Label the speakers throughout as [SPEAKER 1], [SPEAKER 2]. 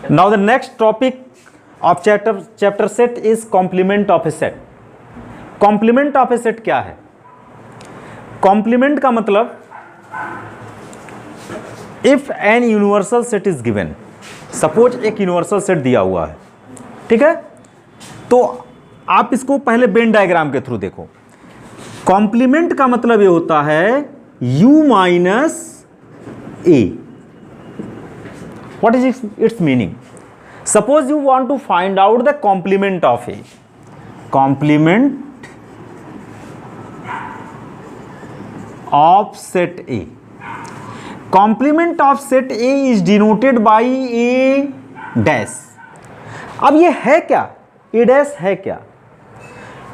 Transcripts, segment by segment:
[SPEAKER 1] Now the next topic of chapter set is complement of a set. Complement of a set क्या है? Complement का मतलब if an universal set is given, suppose एक universal set दिया हुआ है, ठीक है, तो आप इसको पहले वेन डायग्राम के थ्रू देखो। कॉम्प्लीमेंट का मतलब ये होता है u minus A. What is its meaning? Suppose you want to find out the complement of A. Complement of set A, complement of set A is denoted by A dash. अब ये है क्या? A dash है क्या?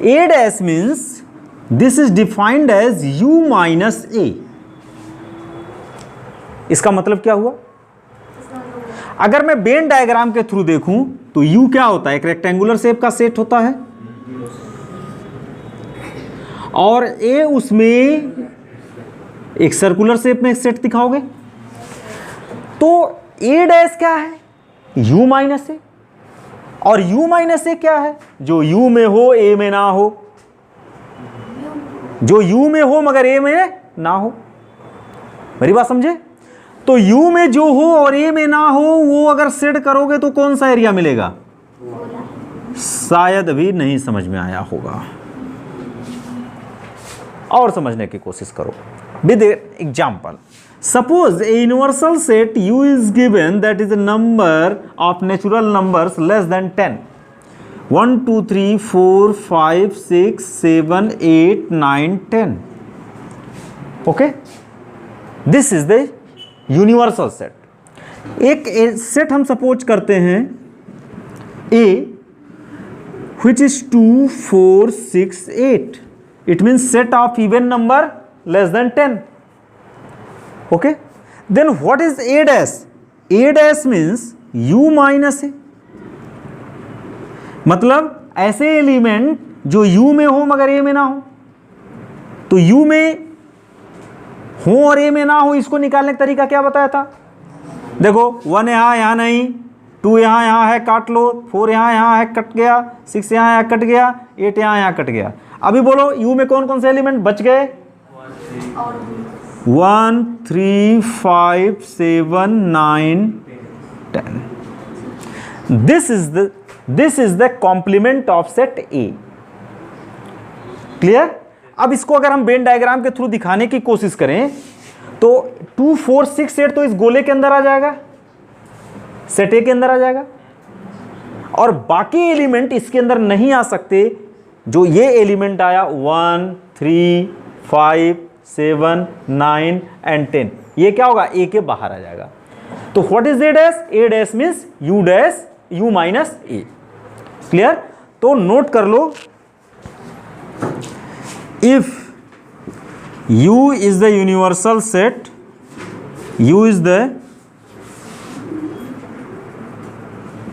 [SPEAKER 1] A dash means this is defined as u minus A. इसका मतलब क्या हुआ? अगर मैं वेन डायग्राम के थ्रू देखूं तो u क्या होता है? एक रेक्टेंगुलर शेप का सेट होता है और a उसमें एक सर्कुलर शेप में एक सेट दिखाओगे, तो a डैश क्या है? u माइनस ए। और u माइनस ए क्या है? जो u में हो a में ना हो, जो u में हो मगर a में ना हो। मेरी बात समझे? तो u में जो हो और a में ना हो वो अगर सेट करोगे तो कौन सा एरिया मिलेगा? शायद अभी नहीं समझ में आया होगा, और समझने की कोशिश करो with example. Suppose a universal set u is given, that is a number of natural numbers less than 10. 1 2 3 4 5 6 7 8 9 10. Okay, this is the universal set. एक सेट हम सपोज करते हैं a which is 2 4 6 8. It means set of even number less than 10. Okay, then what is a dash? A dash means u minus a। मतलब ऐसे element जो u में हो मगर a में ना हो, तो u में हो और a में ना हो, इसको निकालने का तरीका क्या बताया था? देखो 1 यहाँ नहीं, 2 यहाँ है, काट लो, 4 यहाँ है, कट गया, 6 यहाँ कट गया, 8 यहाँ कट गया। अभी बोलो u में कौन कौन से एलिमेंट बच गए? 1 3 5 7 9 10। This is the complement of set A. Clear? अब इसको अगर हम वेन डायग्राम के थ्रू दिखाने की कोशिश करें तो 2 4 6 8 तो इस गोले के अंदर आ जाएगा, सेट ए के अंदर आ जाएगा, और बाकी एलिमेंट इसके अंदर नहीं आ सकते। जो ये एलिमेंट आया 1 3 5 7 9 एंड 10, ये क्या होगा? ए के बाहर आ जाएगा। तो what is a dash? A dash means you dash, you minus A. Clear? तो नोट कर लो, if u is the universal set, u is the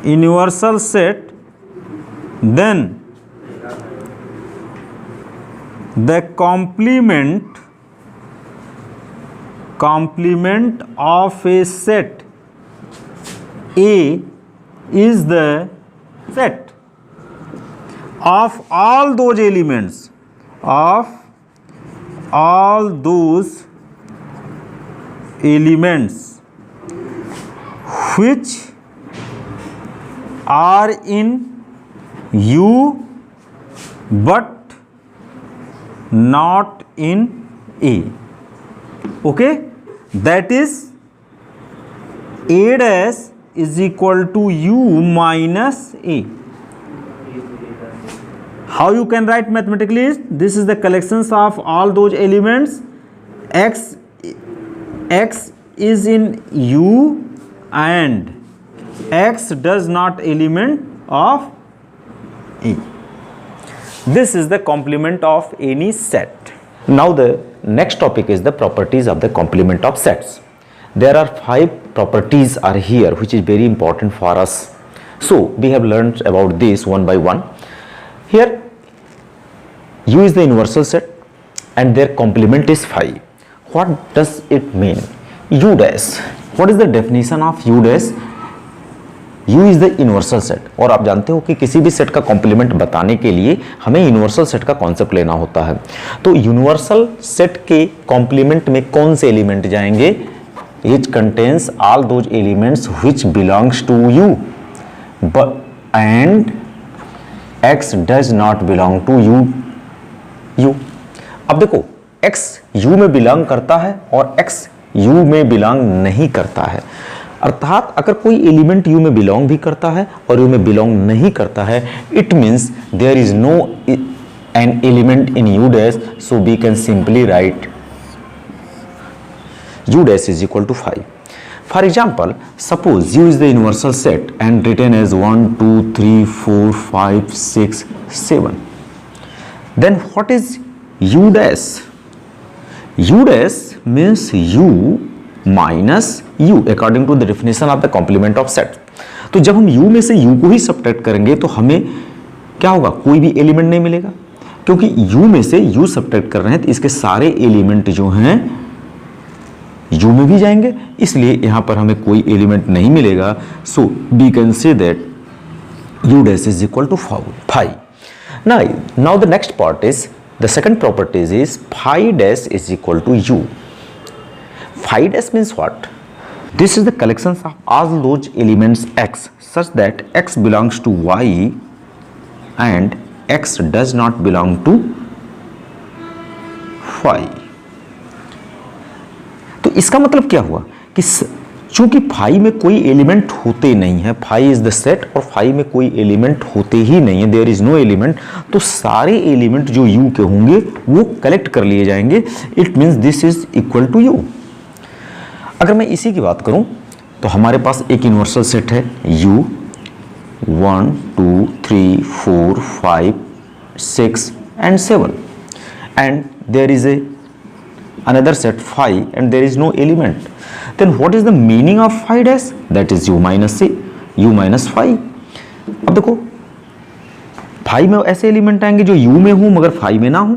[SPEAKER 1] universal set, then the complement of a set A is the set of all those elements, of all those elements which are in U but not in A. Okay, that is A dash is equal to U minus A. How you can write mathematically is, this is the collections of all those elements. X is in U and X does not element of A. This is the complement of any set. Now the next topic is the properties of the complement of sets. There are 5 properties are here which is very important for us. So we have learned about this one by one. Here U is the universal set and their complement is 5. What does it mean? U dash. What is the definition of U dash? U is the universal set, और आप जानते हो कि किसी भी set का complement बताने के लिए हमें यूनिवर्सल सेट का कॉन्सेप्ट लेना होता है। तो यूनिवर्सल सेट के कॉम्प्लीमेंट में कौन से एलिमेंट जाएंगे? It contains all those elements which belongs to U and X does not belong to U। अब देखो X U में बिलोंग करता है और X U में बिलोंग नहीं करता है। अर्थात अगर कोई एलिमेंट U में बिलोंग भी करता है और U में बिलोंग नहीं करता है, it means there is no an element in U dash, so we can simply write U dash is equal to 5। For example, suppose U is the universal set and written as 1, 2, 3, 4, 5, 6, 7. Then what is U dash? U dash means U minus U according to the definition of the complement of set. तो जब हम U में से U को ही subtract करेंगे तो हमें क्या होगा? कोई भी एलिमेंट नहीं मिलेगा, क्योंकि U में से U सब्ट्रैक्ट कर रहे हैं तो इसके सारे एलिमेंट जो हैं U में भी जाएंगे, इसलिए यहां पर हमें कोई एलिमेंट नहीं मिलेगा। So we can say that U dash is equal to 5. Now the next part is the second property is phi dash is equal to U. Phi dash means what? This is the collection of all those elements X such that X belongs to Y and X does not belong to Y. तो इसका मतलब क्या हुआ कि चूंकि phi में कोई element होते नहीं है, फाई इज द सेट और फाई में कोई एलिमेंट होते ही नहीं है, देयर इज नो एलिमेंट, तो सारे एलिमेंट जो U के होंगे वो कलेक्ट कर लिए जाएंगे। It means this is equal to U। अगर मैं इसी की बात करूं तो हमारे पास एक यूनिवर्सल सेट है U 1, 2, 3, 4, 5, 6 and 7 and there is another set phi and there is no element. Then what is the meaning of phi dash? That is U minus C, U minus phi. अब देखो phi में ऐसे element आएंगे जो U में हो मगर phi में ना हो,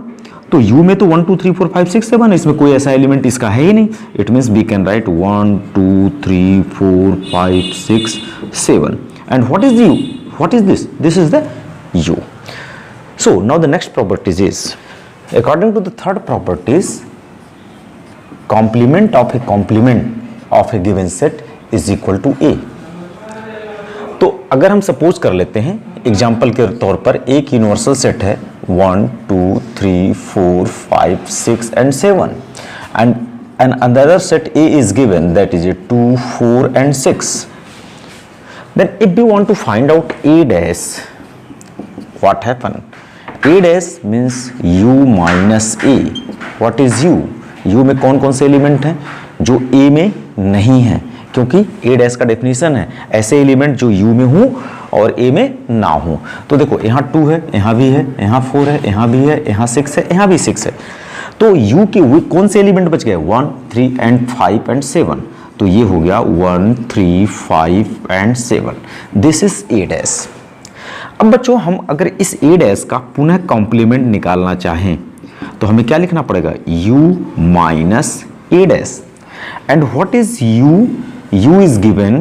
[SPEAKER 1] तो U में तो 1, 2, 3, 4, 5, 6, 7 है, इसमें कोई ऐसा एलिमेंट इसका है ही नहीं। It means we can write 1, 2, 3, 4, 5, 6, 7 and what is the U? What is this? This is the U. So now the next properties is, according to the third properties, complement of a given set is equal to A. तो अगर हम suppose कर लेते हैं example के तौर पर एक यूनिवर्सल सेट है 1, 2, 3, 4, 5, 6 and 7 and another set A is given that is a 2, 4 and 6. Then if we want to find out A dash, what happen? A dash means U minus A. What is U? U में कौन कौन से element हैं जो A में नहीं है, क्योंकि A डैश का डेफिनेशन है ऐसे एलिमेंट जो U में हो और A में ना हो। तो देखो यहाँ 2 है, यहाँ भी है, यहाँ 4 है, यहाँ भी है, यहाँ 6 है, यहाँ भी 6 है, तो U के वो कौन से एलिमेंट बच गए? 1, 3 and 5 and 7। तो ये हो गया 1, 3, 5 and 7। This is A dash. अब बच्चों हम अगर इस A डैश का पुनः कॉम्प्लीमेंट निकालना चाहें तो हमें क्या लिखना पड़ेगा? U minus A dash and what is U? U is given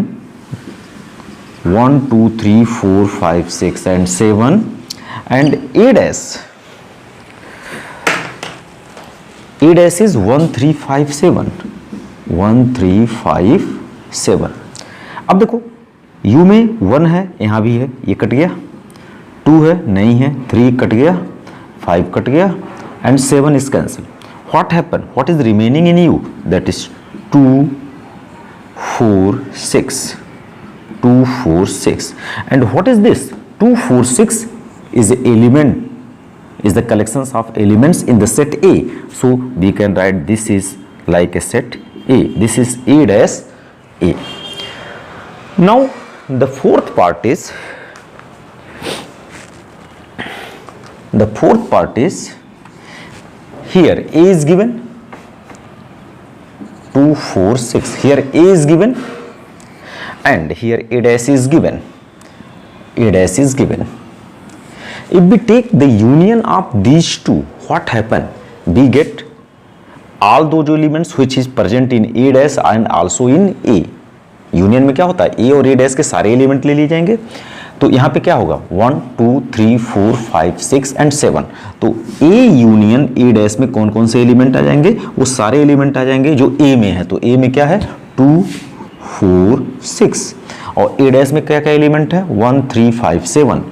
[SPEAKER 1] 1, 2, 3, 4, 5, 6 and 7 and A dash is 1, 3, 5, 7 1, 3, 5, 7। अब देखो U में 1 है, यहाँ भी है, ये कट गया, 2 है, नहीं है, 3 कट गया, 5 कट गया and 7 is cancelled. What happened? What is remaining in U? That is 2, 4, 6. 2, 4, 6. And what is this? 2, 4, 6 is the element, is the collections of elements in the set A. So we can write this is like a set A. This is A dash A. Now the fourth part is, here A is given 2, 4, 6. Here A is given and here A dash is given. A dash is given. If we take the union of these two, what happen? We get all those elements which is present in A dash and also in A.
[SPEAKER 2] Union में क्या होता है, ए और ए dash के सारे element ले लिए जाएंगे। तो यहाँ पे क्या होगा 1 2 3 4 5 6 एंड 7। तो ए यूनियन ए डैश में कौन कौन से एलिमेंट आ जाएंगे, वो सारे एलिमेंट आ जाएंगे जो ए में है। तो ए में क्या है 2 4 6 और ए डैश में क्या क्या एलिमेंट है 1 3 5 7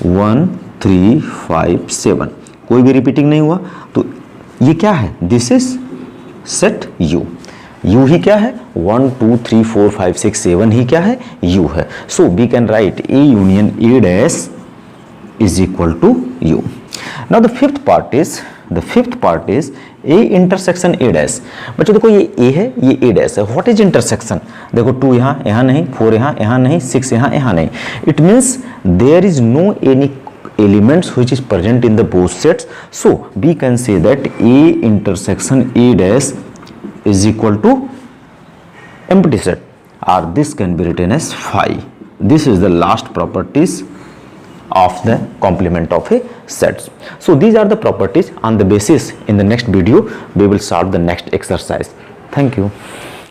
[SPEAKER 2] 1 3 5 7, कोई भी रिपीटिंग नहीं हुआ। तो ये क्या है, this is set U. U ही क्या है 1 2 3 4 5 6 7 ही क्या है यू है। So we can write A union A dash is equal to U. Now the fifth part is A intersection A dash. बच्चों देखो ये ए है, ये ए डैश है। व्हाट इज इंटरसेक्शन, देखो 2 यहाँ नहीं, 4 यहाँ नहीं, 6 यहाँ नहीं। It means there is no any elements which is present in the both sets. So we can say that A intersection A dash is equal to empty set, or this can be written as phi. This is the last properties of the complement of a sets. So these are the properties. On the basis, in the next video we will solve the next exercise. Thank you.